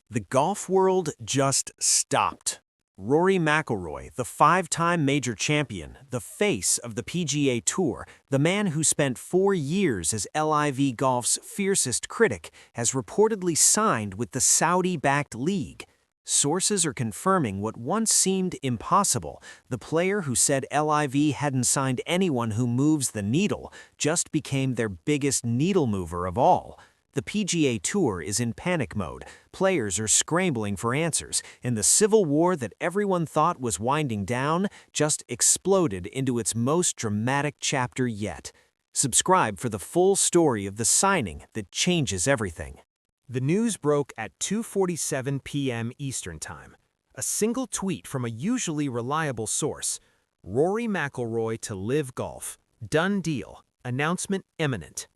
The golf world just stopped. Rory McIlroy, the five-time major champion, the face of the PGA Tour, the man who spent 4 years as LIV Golf's fiercest critic, has reportedly signed with the Saudi-backed league. Sources are confirming what once seemed impossible. The player who said LIV hadn't signed anyone who moves the needle just became their biggest needle mover of all. The PGA Tour is in panic mode. Players are scrambling for answers, and the civil war that everyone thought was winding down just exploded into its most dramatic chapter yet. Subscribe for the full story of the signing that changes everything. The news broke at 2:47 p.m. Eastern Time. A single tweet from a usually reliable source. Rory McIlroy to LIV Golf. Done deal. Announcement imminent.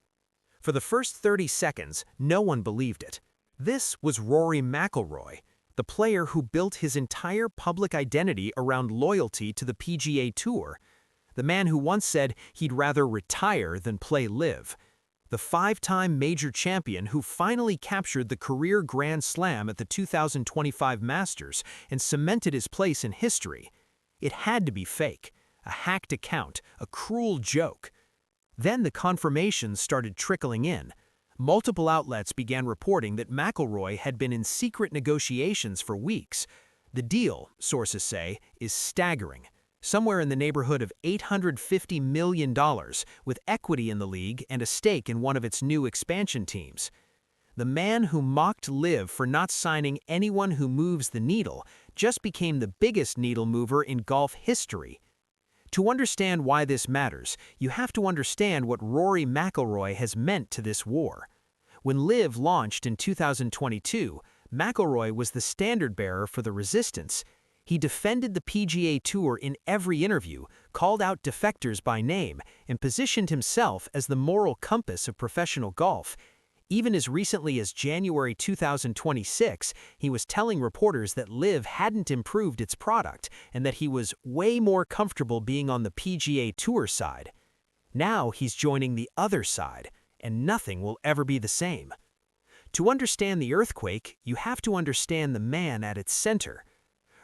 For the first 30 seconds, no one believed it. This was Rory McIlroy, the player who built his entire public identity around loyalty to the PGA Tour, the man who once said he'd rather retire than play LIV, the five-time major champion who finally captured the career Grand Slam at the 2025 Masters and cemented his place in history. It had to be fake, a hacked account, a cruel joke. Then the confirmations started trickling in. Multiple outlets began reporting that McIlroy had been in secret negotiations for weeks. The deal, sources say, is staggering. Somewhere in the neighborhood of $850 million, with equity in the league and a stake in one of its new expansion teams. The man who mocked LIV for not signing anyone who moves the needle just became the biggest needle mover in golf history. To understand why this matters, you have to understand what Rory McIlroy has meant to this war. When LIV launched in 2022, McIlroy was the standard-bearer for the resistance. He defended the PGA Tour in every interview, called out defectors by name, and positioned himself as the moral compass of professional golf. Even as recently as January 2026, he was telling reporters that LIV hadn't improved its product and that he was way more comfortable being on the PGA Tour side. Now he's joining the other side, and nothing will ever be the same. To understand the earthquake, you have to understand the man at its center.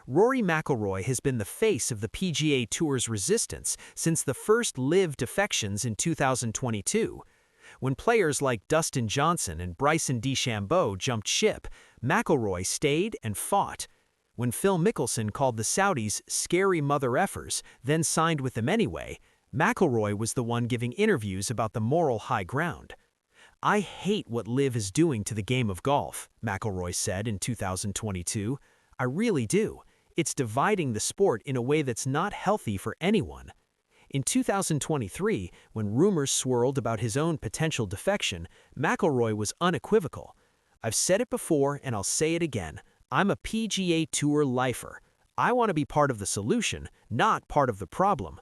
Rory McIlroy has been the face of the PGA Tour's resistance since the first LIV defections in 2022. When players like Dustin Johnson and Bryson DeChambeau jumped ship, McIlroy stayed and fought. When Phil Mickelson called the Saudis scary mother effers, then signed with them anyway, McIlroy was the one giving interviews about the moral high ground. "I hate what LIV is doing to the game of golf," McIlroy said in 2022. "I really do. It's dividing the sport in a way that's not healthy for anyone." In 2023, when rumors swirled about his own potential defection, McIlroy was unequivocal. "I've said it before and I'll say it again. I'm a PGA Tour lifer. I want to be part of the solution, not part of the problem."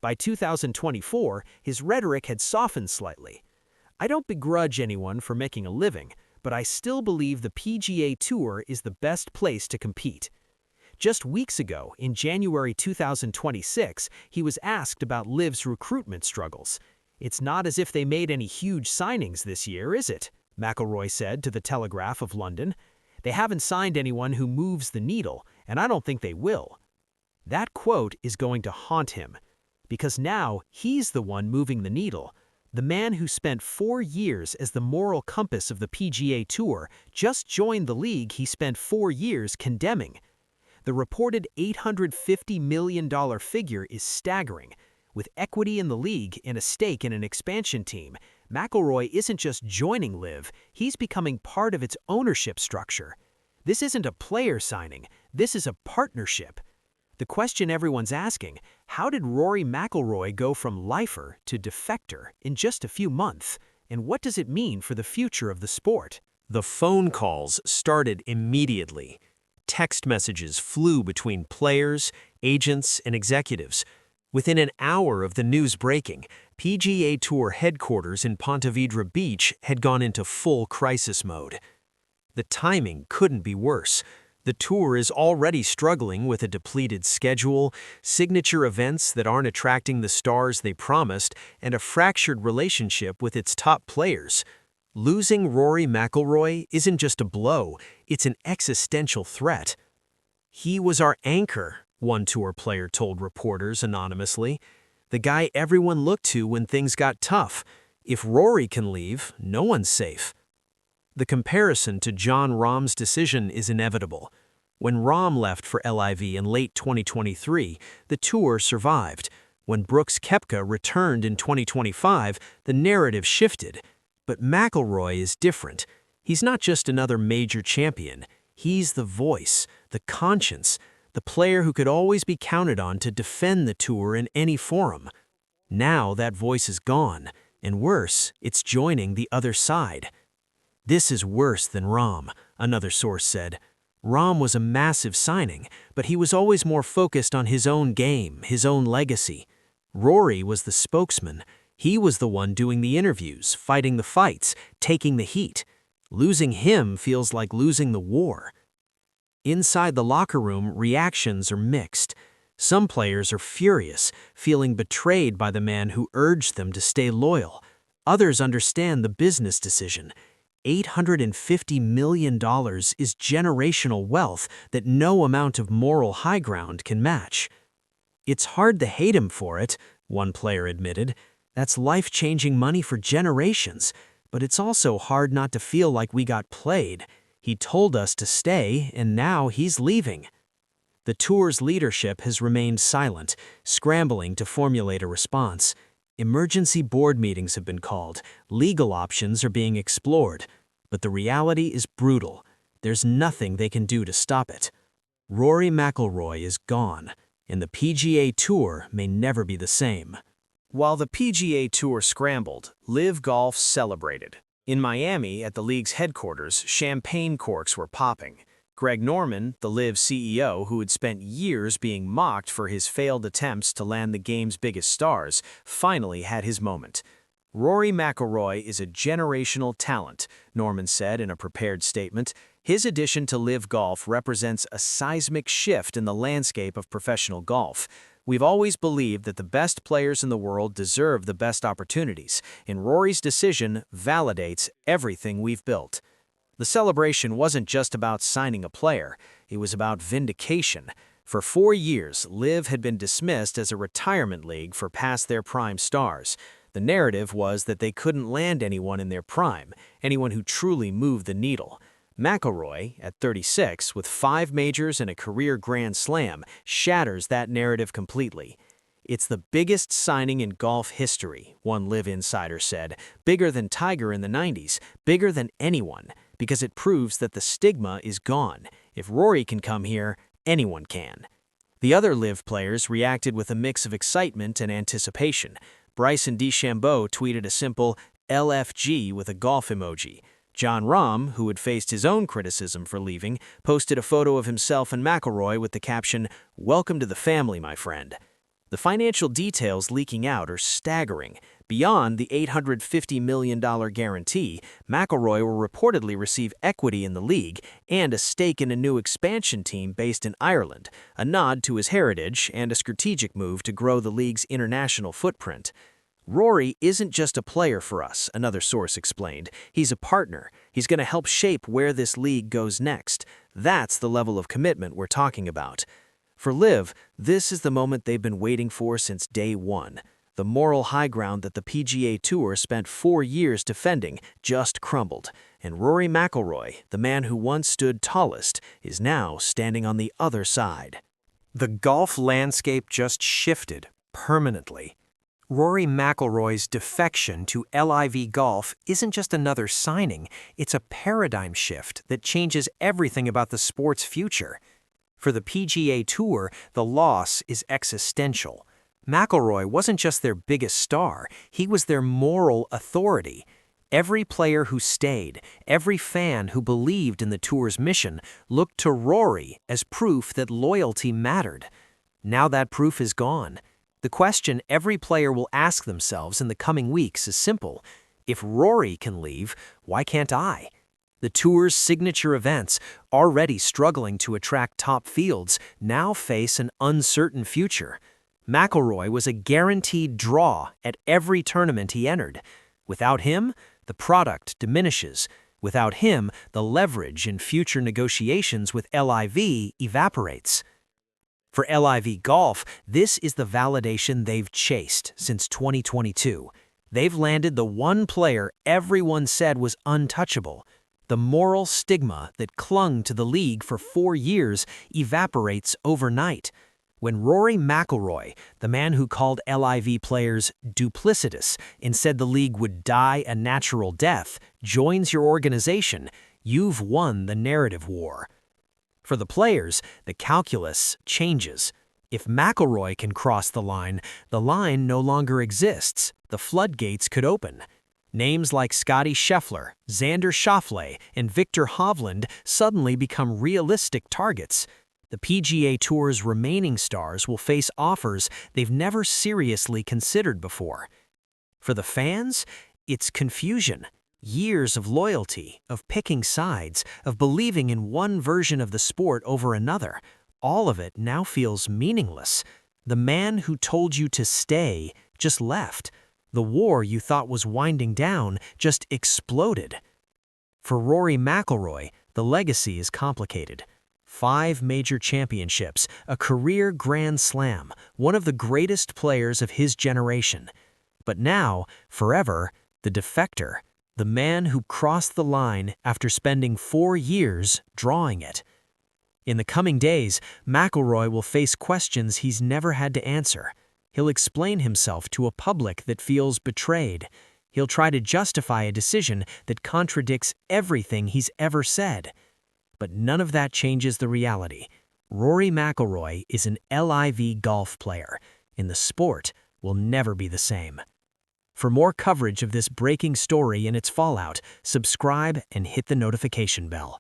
By 2024, his rhetoric had softened slightly. "I don't begrudge anyone for making a living, but I still believe the PGA Tour is the best place to compete." Just weeks ago, in January 2026, he was asked about LIV's recruitment struggles. "It's not as if they made any huge signings this year, is it?" McIlroy said to the Telegraph of London. "They haven't signed anyone who moves the needle, and I don't think they will." That quote is going to haunt him, because now he's the one moving the needle. The man who spent 4 years as the moral compass of the PGA Tour just joined the league he spent 4 years condemning. The reported $850 million figure is staggering. With equity in the league and a stake in an expansion team, McIlroy isn't just joining LIV, he's becoming part of its ownership structure. This isn't a player signing, this is a partnership. The question everyone's asking, how did Rory McIlroy go from lifer to defector in just a few months? And what does it mean for the future of the sport? The phone calls started immediately. Text messages flew between players, agents, and executives. Within an hour of the news breaking, PGA Tour headquarters in Ponte Vedra Beach had gone into full crisis mode. The timing couldn't be worse. The tour is already struggling with a depleted schedule, signature events that aren't attracting the stars they promised, and a fractured relationship with its top players. Losing Rory McIlroy isn't just a blow, it's an existential threat. "He was our anchor," one tour player told reporters anonymously. "The guy everyone looked to when things got tough. If Rory can leave, no one's safe." The comparison to Jon Rahm's decision is inevitable. When Rahm left for LIV in late 2023, the tour survived. When Brooks Koepka returned in 2025, the narrative shifted. But McIlroy is different. He's not just another major champion. He's the voice, the conscience, the player who could always be counted on to defend the tour in any forum. Now that voice is gone, and worse, it's joining the other side. "This is worse than Rahm," another source said. "Rahm was a massive signing, but he was always more focused on his own game, his own legacy. Rory was the spokesman. He was the one doing the interviews, fighting the fights, taking the heat. Losing him feels like losing the war." Inside the locker room, reactions are mixed. Some players are furious, feeling betrayed by the man who urged them to stay loyal. Others understand the business decision. $850 million is generational wealth that no amount of moral high ground can match. "It's hard to hate him for it," one player admitted. "That's life-changing money for generations. But it's also hard not to feel like we got played. He told us to stay, and now he's leaving." The tour's leadership has remained silent, scrambling to formulate a response. Emergency board meetings have been called, legal options are being explored, but the reality is brutal. There's nothing they can do to stop it. Rory McIlroy is gone, and the PGA Tour may never be the same. While the PGA Tour scrambled, LIV Golf celebrated. In Miami, at the league's headquarters, champagne corks were popping. Greg Norman, the LIV CEO who had spent years being mocked for his failed attempts to land the game's biggest stars, finally had his moment. "Rory McIlroy is a generational talent," Norman said in a prepared statement. "His addition to LIV Golf represents a seismic shift in the landscape of professional golf. We've always believed that the best players in the world deserve the best opportunities, and Rory's decision validates everything we've built." The celebration wasn't just about signing a player, it was about vindication. For 4 years, LIV had been dismissed as a retirement league for past their prime stars. The narrative was that they couldn't land anyone in their prime, anyone who truly moved the needle. McIlroy, at 36, with 5 majors and a career Grand Slam, shatters that narrative completely. "It's the biggest signing in golf history," one LIV insider said, "bigger than Tiger in the 90s, bigger than anyone, because it proves that the stigma is gone. If Rory can come here, anyone can." The other LIV players reacted with a mix of excitement and anticipation. Bryson DeChambeau tweeted a simple LFG with a golf emoji. Jon Rahm, who had faced his own criticism for leaving, posted a photo of himself and McIlroy with the caption, "Welcome to the family, my friend." The financial details leaking out are staggering. Beyond the $850 million guarantee, McIlroy will reportedly receive equity in the league and a stake in a new expansion team based in Ireland, a nod to his heritage and a strategic move to grow the league's international footprint. "Rory isn't just a player for us," another source explained. "He's a partner. He's going to help shape where this league goes next. That's the level of commitment we're talking about." For LIV, this is the moment they've been waiting for since day one. The moral high ground that the PGA Tour spent 4 years defending just crumbled, and Rory McIlroy, the man who once stood tallest, is now standing on the other side. The golf landscape just shifted permanently. Rory McIlroy's defection to LIV Golf isn't just another signing, it's a paradigm shift that changes everything about the sport's future. For the PGA Tour, the loss is existential. McIlroy wasn't just their biggest star, he was their moral authority. Every player who stayed, every fan who believed in the tour's mission, looked to Rory as proof that loyalty mattered. Now that proof is gone. The question every player will ask themselves in the coming weeks is simple. If Rory can leave, why can't I? The tour's signature events, already struggling to attract top fields, now face an uncertain future. McIlroy was a guaranteed draw at every tournament he entered. Without him, the product diminishes. Without him, the leverage in future negotiations with LIV evaporates. For LIV Golf, this is the validation they've chased since 2022. They've landed the one player everyone said was untouchable. The moral stigma that clung to the league for 4 years evaporates overnight. When Rory McIlroy, the man who called LIV players duplicitous and said the league would die a natural death, joins your organization, you've won the narrative war. For the players, the calculus changes. If McIlroy can cross the line no longer exists. The floodgates could open. Names like Scottie Scheffler, Xander Schauffele, and Victor Hovland suddenly become realistic targets. The PGA Tour's remaining stars will face offers they've never seriously considered before. For the fans, it's confusion. Years of loyalty, of picking sides, of believing in one version of the sport over another. All of it now feels meaningless. The man who told you to stay just left. The war you thought was winding down just exploded. For Rory McIlroy, the legacy is complicated. 5 major championships, a career Grand Slam, one of the greatest players of his generation. But now, forever, the defector, the man who crossed the line after spending 4 years drawing it. In the coming days, McIlroy will face questions he's never had to answer. He'll explain himself to a public that feels betrayed. He'll try to justify a decision that contradicts everything he's ever said. But none of that changes the reality. Rory McIlroy is an LIV golf player, and the sport will never be the same. For more coverage of this breaking story and its fallout, subscribe and hit the notification bell.